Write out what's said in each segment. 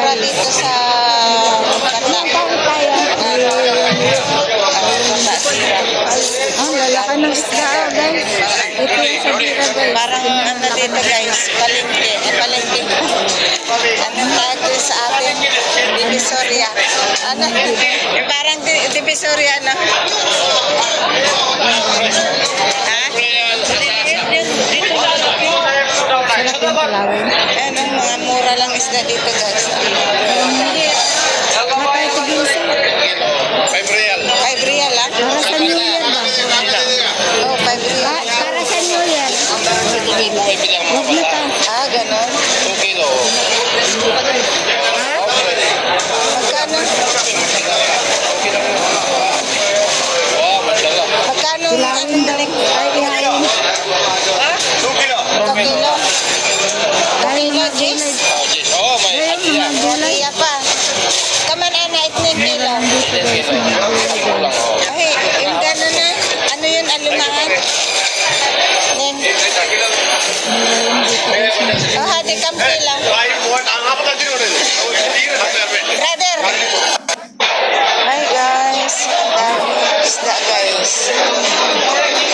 mura dito sa Bata. Bata. Ang lalaki ng isda, guys. Ito yung sa bira, guys. Parang ano dito guys, palengke. Palengke. Anong tawag dito sa atin? Divisoria. Ano? Parang Divisoria, ano? Ha? Sarap yung kalawin. Ano, mga mura lang isda dito guys. Matay sa ginsa. 5 real. 5 real ah? Para sa New Year ba? Oh, 5 real. Para sa New Year. Huwag na ta. Ah, ganon. 2 kilo. Magkano? Oh, mashallah. Magkano ang Kilawin daw. Ay, ihayin. 2 kilo. 2 kilo. Ay, Kilo, mga Jis? gulay. Oh, may Ayun, hadiah. mga gulay. Iya pa. Kaman ana itning kilo. Dito, guys. Mga gulay. Ay, yung gano'n na. Ano yun, alimangan? Yan. Oh, hadi kam kilo. Brother. Hi guys. Daming isda guys.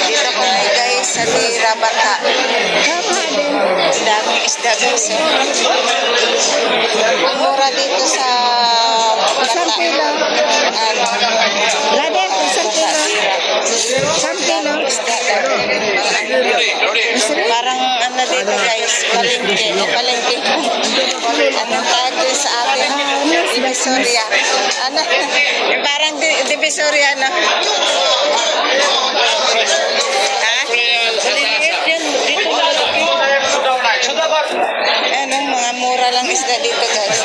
Dito ko na guys sa Lira Bata. Tama din. Daming isda guys. Ang mura dito sa Isang Bata. kilo. Ano? Brother, isang kilo. Isang kilo. Parang ano dito guys, palengke. Palengke. Anong tawag dito sa atin? Divisoria. Ano? Parang Divisoria, ano? Ha? Ano, mga mura lang isda dito guys.